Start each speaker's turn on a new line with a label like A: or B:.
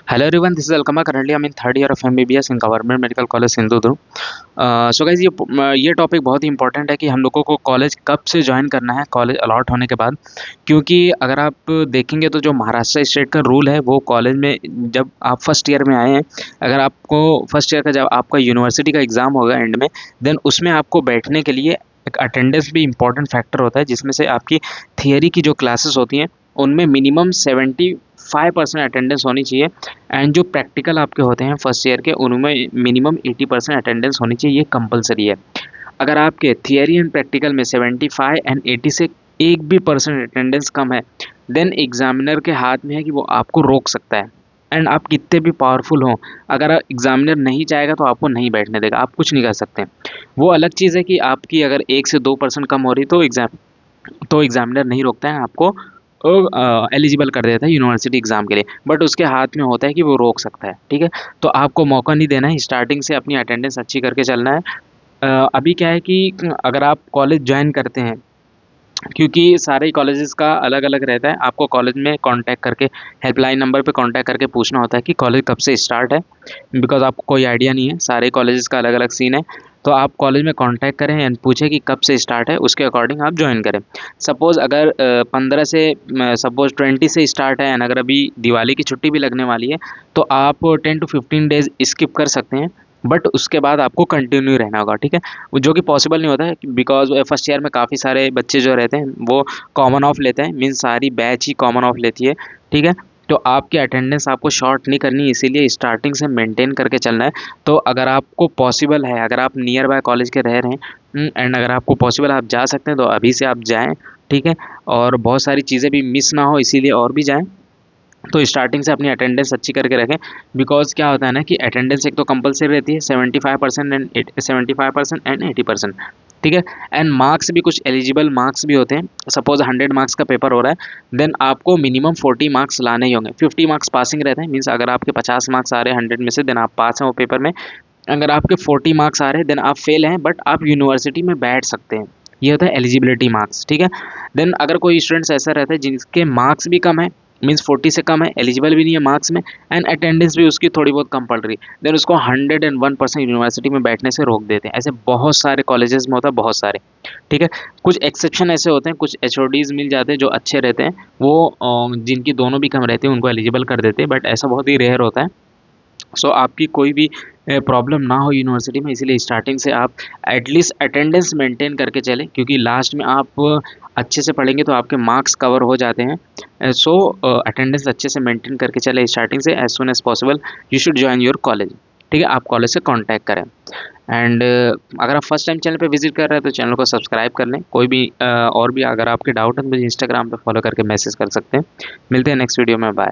A: Hello everyone, this is Alkama. Currently, I'm in third year of MBBS in Government Medical College Sindhudurg. So guys ये topic बहुत ही important है कि हम लोगों को कॉलेज कब से ज्वाइन करना है कॉलेज अलॉट होने के बाद। क्योंकि अगर आप देखेंगे तो जो महाराष्ट्र स्टेट का रूल है वो कॉलेज में जब आप फर्स्ट ईयर में आए हैं, अगर आपको फर्स्ट ईयर का जब आपका यूनिवर्सिटी का एग्ज़ाम होगा एंड में, देन उसमें आपको बैठने के लिए एक अटेंडेंस भी इम्पॉर्टेंट फैक्टर होता है, जिसमें से आपकी थियरी की जो क्लासेस होती हैं उनमें मिनिमम 75% अटेंडेंस होनी चाहिए। एंड जो प्रैक्टिकल आपके होते हैं फर्स्ट ईयर के उनमें मिनिमम 80% अटेंडेंस होनी चाहिए, ये कंपलसरी है। अगर आपके थियरी एंड प्रैक्टिकल में 75 एंड 80 से एक भी परसेंट अटेंडेंस कम है, देन एग्जामिनर के हाथ में है कि वो आपको रोक सकता है। एंड आप कितने भी पावरफुल हों, अगर एग्जामिनर नहीं चाहेगा तो आपको नहीं बैठने देगा, आप कुछ नहीं कर सकते। वो अलग चीज़ है कि आपकी अगर 1 से 2% कम हो रही तो एग्जामिनर नहीं रोकता है आपको, एलिजिबल कर देता है यूनिवर्सिटी एग्ज़ाम के लिए, बट उसके हाथ में होता है कि वो रोक सकता है। ठीक है, तो आपको मौका नहीं देना है, स्टार्टिंग से अपनी अटेंडेंस अच्छी करके चलना है। अभी क्या है कि अगर आप कॉलेज ज्वाइन करते हैं, क्योंकि सारे कॉलेजेस का अलग अलग रहता है, आपको कॉलेज में कांटेक्ट करके हेल्पलाइन नंबर पे कांटेक्ट करके पूछना होता है कि कॉलेज कब से स्टार्ट है, बिकॉज आपको कोई आइडिया नहीं है, सारे कॉलेजेस का अलग अलग सीन है। तो आप कॉलेज में कांटेक्ट करें एंड पूछें कि कब से स्टार्ट है, उसके अकॉर्डिंग आप ज्वाइन करें। सपोज़ अगर 15 से सपोज़ 20 से स्टार्ट है एंड अगर अभी दिवाली की छुट्टी भी लगने वाली है, तो आप 10 to 15 डेज़ स्किप कर सकते हैं, बट उसके बाद आपको कंटिन्यू रहना होगा। ठीक है, वो जो कि पॉसिबल नहीं होता है, बिकॉज फर्स्ट ईयर में काफ़ी सारे बच्चे जो रहते हैं वो कॉमन ऑफ लेते हैं, मीन्स सारी बैच ही कॉमन ऑफ लेती है। ठीक है, तो आपकी अटेंडेंस आपको शॉर्ट नहीं करनी, इसीलिए स्टार्टिंग से मेंटेन करके चलना है। तो अगर आपको पॉसिबल है, अगर आप नियर बाय कॉलेज के रह रहे हैं एंड अगर आपको पॉसिबल आप जा सकते हैं तो अभी से आप जाएँ। ठीक है, और बहुत सारी चीज़ें भी मिस ना हो इसीलिए और भी जाएँ। तो स्टार्टिंग से अपनी अटेंडेंस अच्छी करके रखें, बिकॉज क्या होता है ना कि अटेंडेंस एक तो कंपलसरी रहती है 75% एंड 80%। ठीक है, एंड मार्क्स भी कुछ एलिजिबल मार्क्स भी होते हैं। सपोज 100 मार्क्स का पेपर हो रहा है, देन आपको मिनिमम 40 मार्क्स लाने ही होंगे। 50 मार्क्स पासिंग रहते हैं, मीन्स अगर आपके 50 मार्क्स आ रहे हैं 100 में से, देन आप पास हैं वो पेपर में। अगर आपके 40 मार्क्स आ रहे हैं, देन आप फेल हैं, बट आप यूनिवर्सिटी में बैठ सकते हैं। ये होता है एलिजिबिलिटी मार्क्स। ठीक है, देन अगर कोई स्टूडेंट्स ऐसा रहता है जिनके मार्क्स भी कम है, मीन्स 40 से कम है, एलिजिबल भी नहीं है मार्क्स में, एंड अटेंडेंस भी उसकी थोड़ी बहुत कम पड़ रही, देन उसको 101% यूनिवर्सिटी में बैठने से रोक देते हैं। ऐसे बहुत सारे कॉलेजेस में होता है, बहुत सारे। ठीक है, कुछ एक्सेप्शन ऐसे होते हैं, कुछ एचओडीज मिल जाते हैं जो अच्छे रहते हैं, वो जिनकी दोनों भी कम रहती है उनको एलिजिबल कर देते हैं, बट ऐसा बहुत ही रेयर होता है। सो आपकी कोई भी प्रॉब्लम ना हो यूनिवर्सिटी में, इसीलिए स्टार्टिंग से आप एटलीस्ट अटेंडेंस मेंटेन करके चलें, क्योंकि लास्ट में आप अच्छे से पढ़ेंगे तो आपके मार्क्स कवर हो जाते हैं। सो अटेंडेंस अच्छे से मेंटेन करके चले स्टार्टिंग से, as soon as possible you should join your college. ठीक है, आप कॉलेज से कांटेक्ट करें। एंड अगर आप फर्स्ट टाइम चैनल पे विजिट कर रहे हैं तो चैनल को सब्सक्राइब कर लें। कोई भी और भी अगर आपके डाउट है तो मुझे इंस्टाग्राम पे फॉलो करके मैसेज कर सकते हैं। मिलते हैं नेक्स्ट वीडियो में, बाय।